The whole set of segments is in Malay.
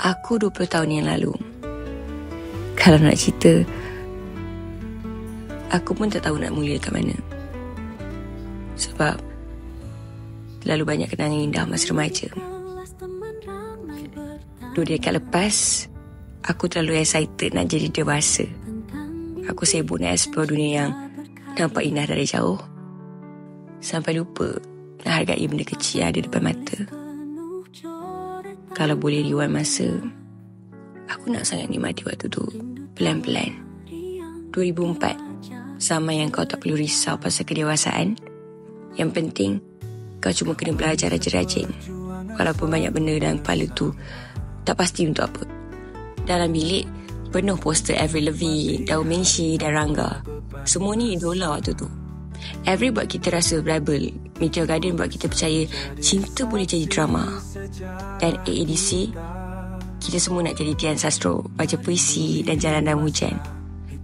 Aku 20 tahun yang lalu, kalau nak cerita, aku pun tak tahu nak mula dekat mana. Sebab terlalu banyak kenangan indah masa remaja. 2 dekad lepas, aku terlalu excited nak jadi dewasa. Aku sibuk nak explore dunia yang nampak indah dari jauh, sampai lupa nak hargai benda kecil yang ada depan mata. Kalau boleh rewind masa, aku nak sangat nikmati waktu tu pelan-pelan. 2004, zaman yang kau tak perlu risau pasal kedewasaan. Yang penting, kau cuma kena belajar rajin-rajin. Walaupun banyak benda dalam kepala tu tak pasti untuk apa. Dalam bilik, penuh poster Avril Lavigne, Dawn Menshi dan Rangga. Semua ni idola waktu tu. Avril buat kita rasa rebel. Meteor Garden buat kita percaya cinta boleh jadi drama. Dan AADC, kita semua nak jadi Dian Sastro, baca puisi dan jalan dalam hujan.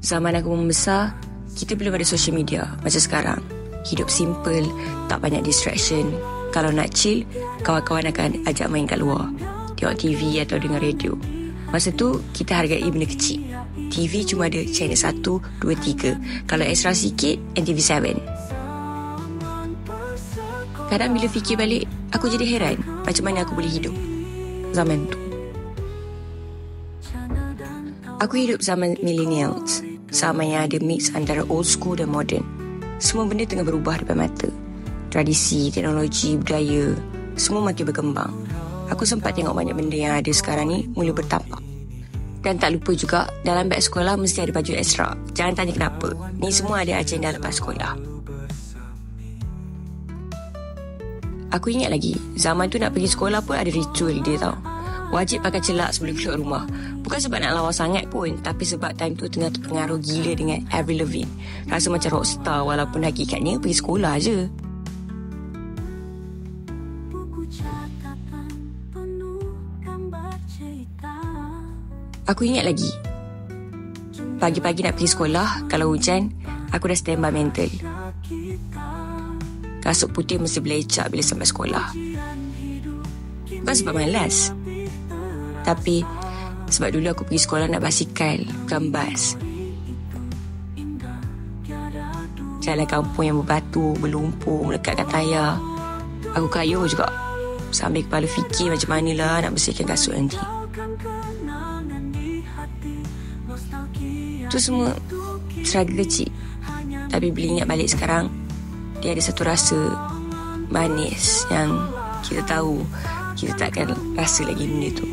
Zaman aku membesar, kita belum ada social media macam sekarang. Hidup simple, tak banyak distraction. Kalau nak chill, kawan-kawan akan ajak main kat luar, tengok TV atau dengar radio. Masa tu, kita hargai benda kecil. TV cuma ada channel 1, 2, 3. Kalau extra sikit, NTV7. Kadang bila fikir balik, aku jadi heran macam mana aku boleh hidup zaman tu. Aku hidup zaman millennials, zaman yang ada mix antara old school dan modern. Semua benda tengah berubah depan mata. Tradisi, teknologi, budaya, semua makin berkembang. Aku sempat tengok banyak benda yang ada sekarang ni mula bertapak. Dan tak lupa juga, dalam beg sekolah mesti ada baju ekstra. Jangan tanya kenapa. Ni semua ada agenda lepas sekolah. Aku ingat lagi, zaman tu nak pergi sekolah pun ada ritual dia tau. Wajib pakai celak sebelum keluar rumah. Bukan sebab nak lawa sangat pun, tapi sebab time tu tengah terpengaruh gila dengan Avril Lavigne. Rasa macam rockstar walaupun hakikatnya pergi sekolah je. Aku ingat lagi, pagi-pagi nak pergi sekolah, kalau hujan, aku dah standby mental. Kasut putih mesti belecak bila sampai sekolah. Bukan sebab malas, tapi sebab dulu aku pergi sekolah nak basikal, bukan bas. Jalan kampung yang berbatu, berlumpur, melekatkan tayar. Aku kayuh juga, sambil kepala fikir macam manalah nak bersihkan kasut nanti. Itu semua struggle kecil. Tapi bila ingat balik sekarang, dia ada satu rasa manis yang kita tahu kita takkan rasa lagi benda tu.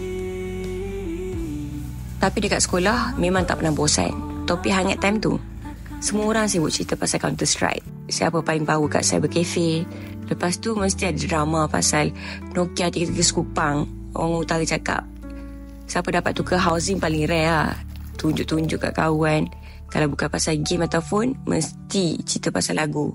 Tapi dekat sekolah memang tak pernah bosan. Topik hangat time tu, semua orang sibuk cerita pasal Counter Strike, siapa paling power kat cyber cafe. Lepas tu mesti ada drama pasal Nokia 33 Sekupang. Orang utara cakap siapa dapat tukar housing paling rare lah. Tunjuk-tunjuk kat kawan. Kalau bukan pasal game atau phone, mesti cerita pasal lagu.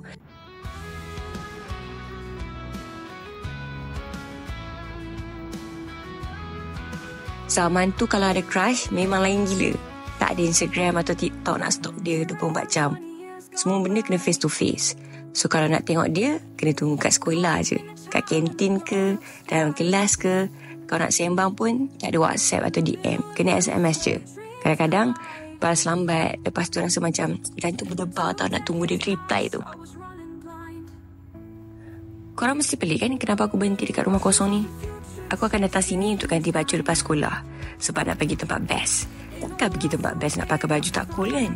Zaman tu kalau ada crush, memang lain gila. Tak ada Instagram atau TikTok nak stalk dia 24 jam. Semua benda kena face to face. So kalau nak tengok dia, kena tunggu kat sekolah je. Kat kantin ke, dalam kelas ke. Kalau nak sembang pun, tak ada WhatsApp atau DM. Kena SMS je. Kadang-kadang balas lambat. Lepas tu rasa macam jantung berdebar tau nak tunggu dia reply tu. Korang mesti pelik kan kenapa aku berhenti dekat rumah kosong ni. Aku akan datang sini untuk ganti baju lepas sekolah. Sebab nak pergi tempat best. Takkan pergi tempat best nak pakai baju tak cool kan.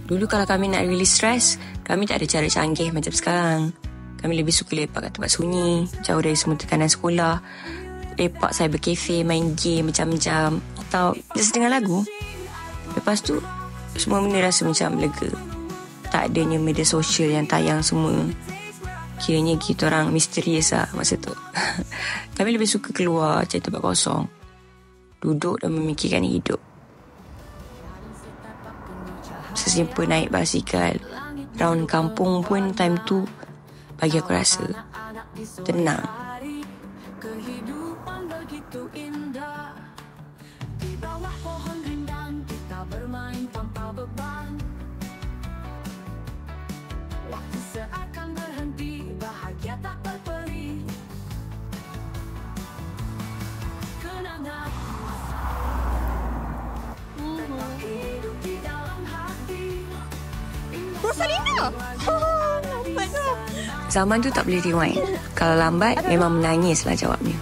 Dulu kalau kami nak release stress, kami tak ada cara canggih macam sekarang. Kami lebih suka lepak kat tempat sunyi, jauh dari semua tekanan sekolah. Lepak cyber cafe, main game macam-macam, atau just dengar lagu. Lepas tu, semua benda rasa macam lega. Tak adanya media sosial yang tayang semua. Kiranya kita orang misterius lah masa tu. Kami lebih suka keluar, cari tempat kosong, duduk dan memikirkan hidup. Sesimpel naik basikal round kampung pun time tu bagi aku rasa tenang. Lambat tu. Zaman tu tak boleh rewind. Kalau lambat, memang menangislah jawabnya.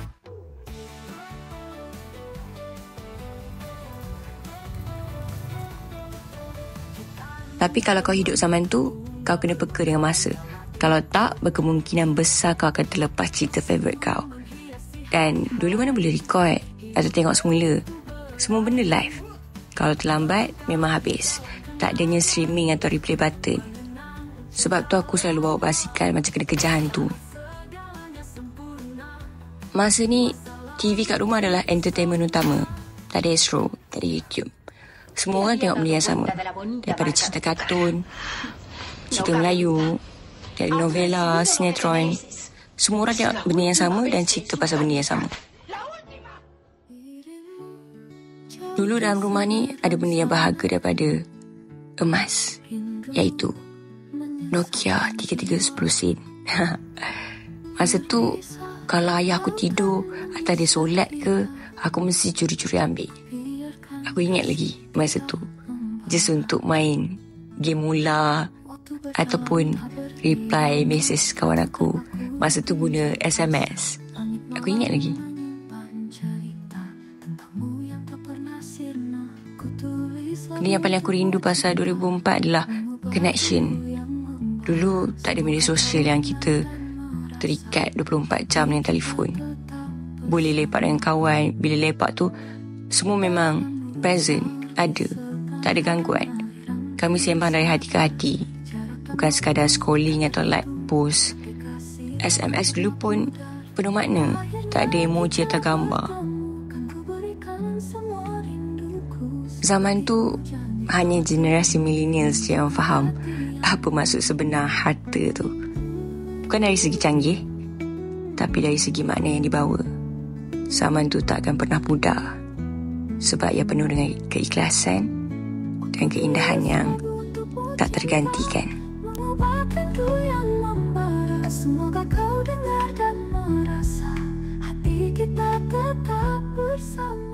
Tapi kalau kau hidup zaman tu, kau kena peka dengan masa. Kalau tak, berkemungkinan besar kau akan terlepas cerita favourite kau. Dan dulu mana boleh record atau tengok semula. Semua benda live. Kalau terlambat, memang habis. Tak adanya streaming atau replay button. Sebab tu aku selalu bawa basikal macam kena kejar hantu. Masa ni, TV kat rumah adalah entertainment utama. Tak ada Astro, tak ada YouTube. Semua orang tengok benda yang sama. Daripada cerita kartun, cerita Melayu, dari novela, sinetron. Semua orang tengok benda yang sama dan cerita pasal benda yang sama. Dulu dalam rumah ni ada benda yang berharga daripada emas, iaitu Nokia 3310 sen. Masa tu, kalau ayah aku tidur atau dia solat ke, aku mesti curi-curi ambil. Aku ingat lagi masa tu, just untuk main game mula ataupun reply mesej kawan aku. Masa tu guna SMS. Aku ingat lagi. Benda yang paling aku rindu pasal 2004 adalah connection. Dulu tak ada media sosial yang kita terikat 24 jam dengan telefon. Boleh lepak dengan kawan. Bila lepak tu, semua memang present, ada, tak ada gangguan. Kami sembang dari hati ke hati, bukan sekadar scrolling atau like post. SMS dulu pun penuh makna, tak ada emoji atau gambar. Zaman tu hanya generasi millennials yang faham apa maksud sebenar harta tu. Bukan dari segi canggih, tapi dari segi makna yang dibawa. Zaman tu tak akan pernah pudar, sebab ia penuh dengan keikhlasan dan keindahan yang tak tergantikan. Semoga kau dengar dan merasa hati kita tetap bersama.